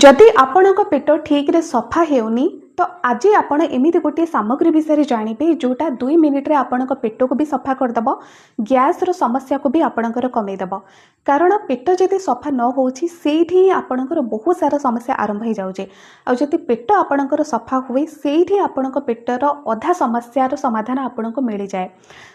जदि आपणक पेट ठीक रे सफा हेउनी तो आज आपण एमिति गोटे सामग्री विषय जानवे जोटा 2 मिनिट रे आपणक पेट को भी सफा करदेव गैस रो समस्या को भी आपणकर कमेदेव कारण पेट जदि सफा न होछि सेठी आपणकर बहुत सारा समस्या आरंभ हो जाउछे आ जदि पेट आपणकर सफा हुए सेठी आपणक पेटर अधा समस्यार समाधान आपणको मिल जाए।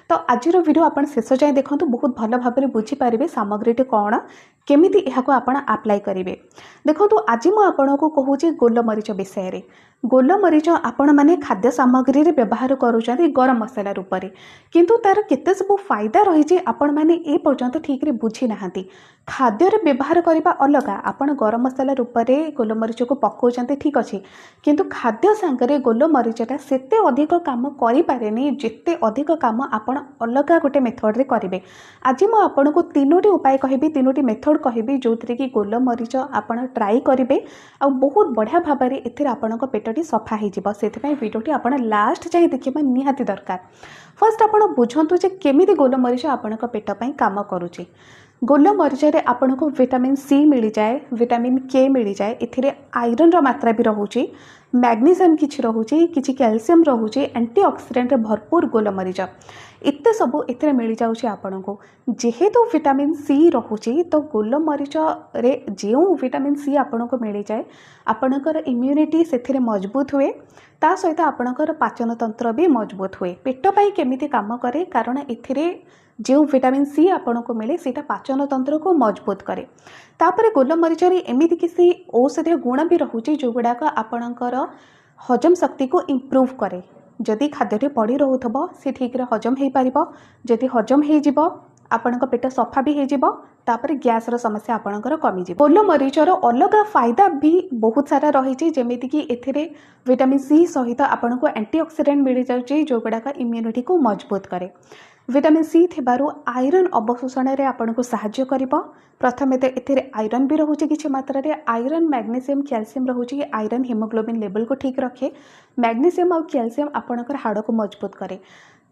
तो आज वीडियो आपण शेष जाए देखंतु बहुत भल भाव में बुझी पारे सामग्रीटी कौन केमिति एहाको आपण अप्लाई करेंगे। देखो आज मु आपको कहूँ गोलमरीच विषय रे। गोलमरीच आपण माने खाद्य सामग्री रे व्यवहार करूछन्ती गरम मसला रूप में किंतु तार केते सब फायदा रही आपण माने ए पर्यंत ठीक रे बुझी नाहंती। खाद्य रे व्यवहार करबा अलगा आपण गरम मसला रूप में गोलमरीच को पकाउछन्ती ठीक अछि किंतु खाद्य सांगरे गोलमरीचटा सेते अधिक काम करि पारेनी जेते अधिक काम आपण अलगा गोटे मेथड रे करिवे। आज मु आपनको तीनोटी उपाय कहबी तीनोटी मेथड कहबी जो थरे कि गोलमरीच आपण ट्राई करिवे आ बहुत बढ़िया भाव में एथिर आपणक पेटटी सफा हो जिवो। सेथिपई वीडियोटी आपण लास्ट जाए देखिबा निहाती दरकार। फर्स्ट आपण बुझंतु जे केमिति गोलमरीच आपणक पेट पई काम करूची। गोलमरीच रे आपनको विटामिन सी मिल जाए, विटामिन के मिल जाए, एथिरे आयरन रो मात्रा भी रहुची, मैग्नीशियम किछि रहुची, किछि कैल्शियम रहुची, एंटीऑक्सीडेंट रे भरपूर गोलमरीच एते सबू एथिरे मिल जाउची आपनको। जेहेतु विटामिन सी रहुची तो गोलमरीच रे जो विटामिन सी आपनको मिल जाए आपणकर इम्यूनिटी सेथिरे मजबूत हुए ता सहित आपणकर पाचन तंत्र भी मजबूत हुए। पेट पई केमिति काम करे कारण एथिरे जो विटामिन सी आपको मिले सीटा पाचन तंत्र को मजबूत करे। तापर गोलमरीच रे एमिति किसी औषधीय गुण भी रहुची जो गुड़ाक आपणकर हजम शक्ति को इम्प्रूव करे। जदि खाद्यटी पड़ी रोथबो से ठीक रे हजम हो पारिबो, जदि हजम हो जिवो आपणक पेट सफा भी हो जिवो तापर गैस रो समस्या आपणकर कमी जिवो। गोलमरीच रो अलग फायदा भी बहुत सारा रही जेमिति कि एथिरे विटामिन सी सहित आपणको एंटीऑक्सीडेंट मिल जाउची जो गुड़ाक इम्यूनिटी को मजबूत करे। विटामिन सी थिबारु आयरन अवशोषण रे आपनको सहाय्य करिबो। प्रथमे तो एथिरे आयरन भी रहुची किछि मात्रा रे, आयरन मैग्नीशियम कैल्शियम रहुची। आयरन हीमोग्लोबिन लेवल को ठीक रखे, मैग्नीशियम और कैल्शियम आपणकर हाड़ को मजबूत करे।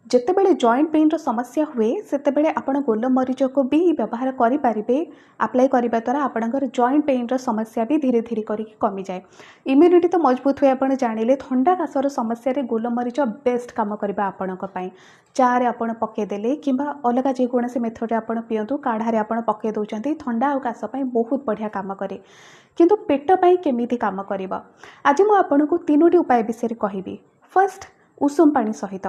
जितेबले जॉइंट पेन रो समस्या हुए सेतेबेले आपण गोलमरीच को भी व्यवहार करि पारिबे। अप्लाई करिबा द्वारा आपणकर जॉइंट पेन रो समस्या भी धीरे धीरे करी कमी जाए। इम्यूनिटी तो मजबूत हुए आपण जानिले। थंडा कासर समस्या रे गोलमरीच बेस्ट काम करिबा आपणक पई। चा रे आपण पके देले किंबा अलगा जे कोनसे मेथड रे आपण पियंतु, काढ़ा रे आपण पके दोचंती, थंडा और कास पई बहुत बढ़िया काम करे। किंतु पेट पई केमिति काम करिबा आज मु आपणको तीनोटी उपाय विषय रे कहिबी। फर्स्ट उषुम पानी सहित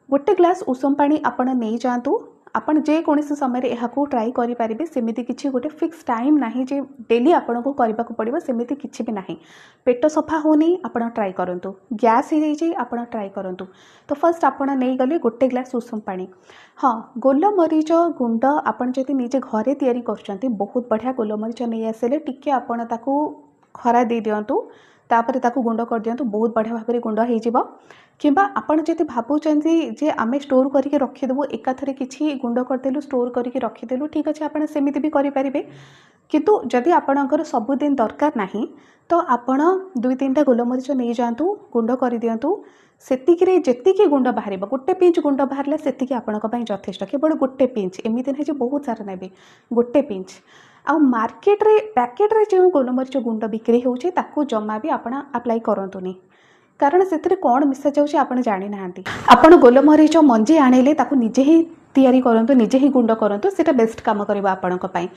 गोटे ग्लास उषुम पानी आपण नहीं जातु। आपण जे कोनसे समय यह ट्राई करें सेमिति किछि गोटे फिक्स टाइम नहीं जे डेली आपन को करबा को पड़िबो सेमिति किछि भी नहीं। पेट सफा होनी आपण ट्राई करंतु, गैस हो जाई आपण ट्राई करंतु। तो फर्स्ट आपण नहीं गले गोटे ग्लास उषुम पानी। हाँ, गोलमरीच गुंड आपण जदि निजे घरे तैयारी करछंती बहुत बढ़िया गोलमरीच नहीं आसले टिके आपण ताकू खरा दे दियंतु तापर ताकू गुंड कर दियंतु बहुत बढ़िया भाव में गुंड हो जिवो। किंबा आपण जदि भाबुचंती जे आमे स्टोर करके रखिदेबू एकाथरे किछि गुंड करदेलु स्टोर करके रखिदेलु ठीक अच्छे आपण सेमिति भी करि पारिबे। किंतु जदि आपणकर सबुदिन दरकार नाही तो आपण 2-3टा गोलमरीच नहीं जातु गुंड कर दियंतु। सेतिकी जेतिकी गुंड बाहर गोटे पिंच गुंड बाहर सेतिकी आपणक पई यथेष्ट। केवल गोटे पिंच एमिति नहीं जे बहुत सारा नेबे, गोटे पिंच। आ मार्केट रे पैकेट रे जो गोलमरीच गुंड बिक्री होउचे ताकू जमा भी आपण अप्लाई करंतुनी कारण से कौन मिसा जाऊँ आप जानी ना। आपण गोलमरीच मंजी आनिले ताकू निजे ही तैयारी करंतु, निजे ही गुंड करंतु, सेटा बेस्ट काम करबा आपणक पई।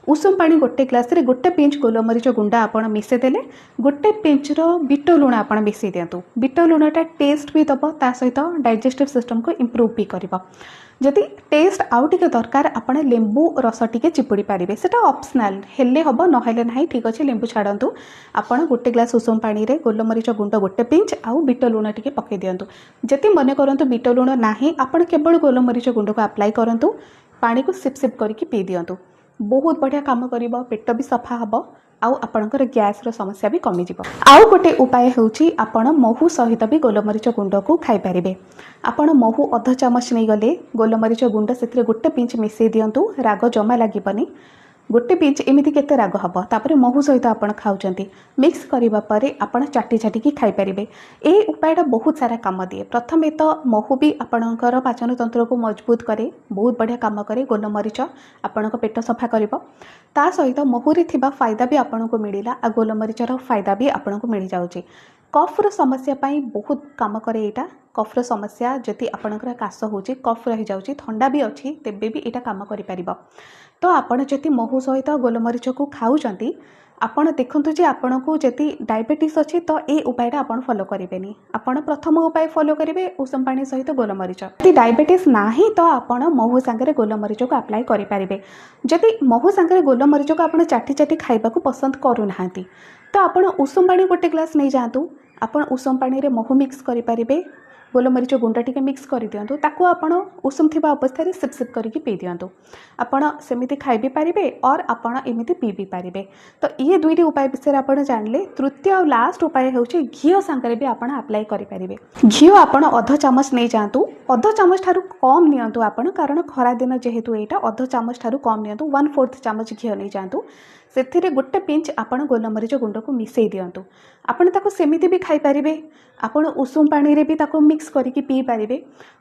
उषुम पानी गोटे ग्लास रे गोटे पिंच गोलमरीच गुंडा आपण मिसे देले, गोटे पिंच रो बीट लुण आपण मिसे दियंतु। बीट लुणटा टेस्ट भी दबो ता सहित डाइजेस्टिव सिस्टम को इम्प्रूव भी करिवो। जदि टेस्ट आउ टिके दरकार आपण लेंबू रस टिके चिपुड़ी पारिबे, सेटा ऑप्शनल हेले हबो न हेले नाही ठीक अछि। लेंबू छाडंतु आपण गोटे ग्लास उषुम पानी रे गोलमरीच गुंड गोटे पिंच आउ बीट लुण टिके पके दियंतु। जति मने करंतु बीट लुण नाही आपण केवल गोलमरीच गुंड को अप्लाई करंतु, पानी को सिप सिप करके पी दियंतु। बहुत बढ़िया काम करिवो, पेट भी सफा हबो आउ आपणकर गैस रो समस्या भी कमी जिवो। आउ गोटे उपाय होउची आपण महू सहित भी गोलमरीच गुंड को खाई पारिबे। आपण महू अध चामच नहीं गले गोलमरीच गुंड सेथिरे गोटे पिंच मिसई दियंतु, राग जमा लागिबनी। ଗୋଟେ ପିଞ୍ଚ ଏମିତି କେତେ ରାଗ ହେବ। ତାପରେ ମହୁ ସହିତ ଆପଣ ଖାଉଛନ୍ତି, ମିକ୍ସ କରିବା ପରେ ଆପଣ ଚାଟି ଚାଟିକି ଖାଇପାରିବେ। ଏହି ଉପାୟଟା ବହୁତ ସାରା କାମ ଦିଏ। ପ୍ରଥମେ ତ ମହୁ ବି ଆପଣଙ୍କର ପାଚନ ତନ୍ତ୍ରକୁ ମଜବୁତ କରେ, ବହୁତ ବଢ଼ିଆ କାମ କରେ। ଗୋଲମରିଚ ଆପଣଙ୍କ ପେଟ ସଫା କରିବ। ତା ସହିତ ମହୁରେ ଥିବା ଫାଇଦା ବି ଆପଣଙ୍କୁ ମିଳିଲା, ଆଉ ଗୋଲମରିଚର ଫାଇଦା ବି ଆପଣଙ୍କୁ ମିଳିଯାଉଛି। କଫ୍ର ସମସ୍ୟା ପାଇଁ ବହୁତ କାମ କରେ ଏଇଟା। କଫ୍ର ସମସ୍ୟା ଯଦି ଆପଣଙ୍କର କାଶ ହେଉଛି, କଫ୍ ରହିଯାଉଛି, ଥଣ୍ଡା ବି ଅଛି, ତେବେ ବି ଏଇଟା କାମ କରିପାରିବ। ତ ଆପଣ ଯଦି ମହୁ ସହିତ ଗୋଲମରିଚକୁ ଖାଉଛନ୍ତି, ଆପଣ ଦେଖନ୍ତୁ ଯେ ଆପଣଙ୍କୁ ଯଦି ଡାଇବେଟିସ୍ ଅଛି ତ ଏ ଉପାୟଟା ଆପଣ ଫଲୋ କରିବେନି। ଆପଣ ପ୍ରଥମ ଉପାୟ ଫଲୋ କରିବେ ଉଷୁମ ପାଣି ସହିତ ଗୋଲମରିଚ। ଯଦି ଡାଇବେଟିସ୍ ନାହିଁ ତ ଆପଣ ମହୁ ସାଙ୍ଗରେ ଗୋଲମରିଚକୁ ଆପ୍ଲାଏ କରିପାରିବେ। ଯଦି ମହୁ ସାଙ୍ଗରେ ଗୋଲମରିଚକୁ ଆପଣ ଚାଟି ଚାଟି ଖାଇବାକୁ ପସନ୍ଦ କରୁନାହାନ୍ତି ତ ଆପଣ ଉଷୁମ ପାଣି ଗୋଟେ ଗ୍ଲାସ୍ ନେଇଯାଆନ୍ତୁ। ଆପଣ ଉଷୁମ ପାଣିରେ ମହୁ ମିକ୍ସ କରିପାରିବେ, ଗୋଲମରିଚ ଗୁଣ୍ଡ ଟିକେ ମିକ୍ସ କରିଦିଅନ୍ତୁ, ତାକୁ ଆପଣ ଉଷୁମ ଥିବା ଅବସ୍ଥାରେ ସିପ୍ ସିପ୍ କରିକି ପିଇ ଦିଅନ୍ତୁ। ଆପଣ ସେମିତି ଖାଇ ବି ପାରିବେ ଅର୍ ଆପଣ ଏମିତି ପିଇ ବି ପାରିବେ। ତ ଇଏ ଦୁଇଟି ଉପାୟ ବିଷୟରେ ଆପଣ ଜାଣିଲେ। ତୃତୀୟ ଆଉ ଲାଷ୍ଟ ଉପାୟ ହେଉଛି ଘିଅ ସାଙ୍ଗରେ ବି ଆପଣ ଆପ୍ଲାଏ କରିପାରିବେ। ଘିଅ ଆପଣ ଅଧ ଚାମଚ ନେଇଯାଆନ୍ତୁ, ଅଧ ଚାମଚ ଠାରୁ କମ୍ ନିଅନ୍ତୁ ଆପଣ, କାରଣ ଖରାଦିନ ଯେହେତୁ ଏଇଟା ଅଧ ଚାମଚ ଠାରୁ କମ୍ ନିଅନ୍ତୁ। 1/4 ଚାମଚ ଘିଅ ନେଇଯାଆନ୍ତୁ। ସେଥିରେ ଗୋଟେ ପିଞ୍ଚ ଆପଣ ଗୋଲମରିଚ ଗୁଣ୍ଡକୁ ମିଶାଇ ଦିଅନ୍ତୁ। ଆପଣ ତାକୁ ସେମିତି ବି ଖାଇପାରିବେ, ଆପଣ ଉଷୁମ ପାଣିରେ ବି ତାକୁ ମିକ୍ସ କରିକି ପିଇ ପାରିବେ,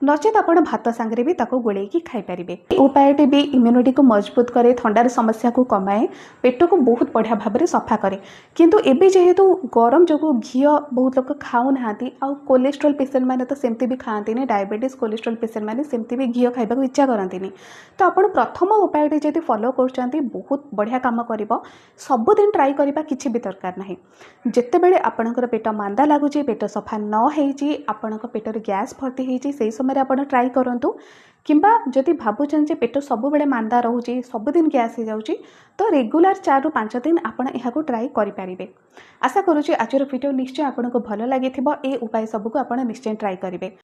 ନଚେତ୍ ଆପଣ ଭାତ ସାଙ୍ଗରେ ବି ତାକୁ ଗୋଳେଇକି ଖାଇପାରିବେ। ଏହି ଉପାୟଟି ବି ଇମ୍ୟୁନିଟିକୁ ମଜବୁତ କରେ, ଥଣ୍ଡାର ସମସ୍ୟାକୁ କମାଏ, ପେଟକୁ ବହୁତ ବଢ଼ିଆ ଭାବରେ ସଫା କରେ। କିନ୍ତୁ ଏବେ ଯେହେତୁ ଗରମ ଯୋଗୁଁ ଘିଅ ବହୁତ ଲୋକ ଖାଉନାହାନ୍ତି, ଆଉ କୋଲେଷ୍ଟ୍ରଲ୍ ପେସେଣ୍ଟ ମାନେ ତ ସେମିତି ବି ଖାଆନ୍ତିନି, ଡାଇବେଟିସ୍ କୋଲେଷ୍ଟ୍ରଲ୍ ପେସେଣ୍ଟ ମାନେ ସେମିତି ବି ଘିଅ ଖାଇବାକୁ ଇଚ୍ଛା କରନ୍ତିନି। ତ ଆପଣ ପ୍ରଥମ ଉପାୟଟି ଯଦି ଫଲୋ କରୁଛନ୍ତି ବହୁତ ବଢ଼ିଆ କାମ କରିବ। ସବୁଦିନ ଟ୍ରାଏ କରିବା କିଛି ବି ଦରକାର ନାହିଁ। ଯେତେବେଳେ ଆପଣଙ୍କର ପେଟ ମାନ୍ଦା ଲାଗୁଛି, ପେଟ ସଫା ନ ହେଇଛି, ଆପଣଙ୍କ ପେଟରେ ଗ୍ୟାସ୍ ଭର୍ତ୍ତି ହେଇଛି, ସେହି ସମୟରେ ଆପଣ ଟ୍ରାଏ କରନ୍ତୁ। କିମ୍ବା ଯଦି ଭାବୁଛନ୍ତି ଯେ ପେଟ ସବୁବେଳେ ମାନ୍ଦା ରହୁଛି, ସବୁଦିନ ଗ୍ୟାସ୍ ହେଇଯାଉଛି, ତ ରେଗୁଲାର 4ରୁ 5 ଦିନ ଆପଣ ଏହାକୁ ଟ୍ରାଏ କରିପାରିବେ। ଆଶା କରୁଛି ଆଜିର ଭିଡ଼ିଓ ନିଶ୍ଚୟ ଆପଣଙ୍କୁ ଭଲ ଲାଗିଥିବ। ଏ ଉପାୟ ସବୁକୁ ଆପଣ ନିଶ୍ଚୟ ଟ୍ରାଏ କରିବେ।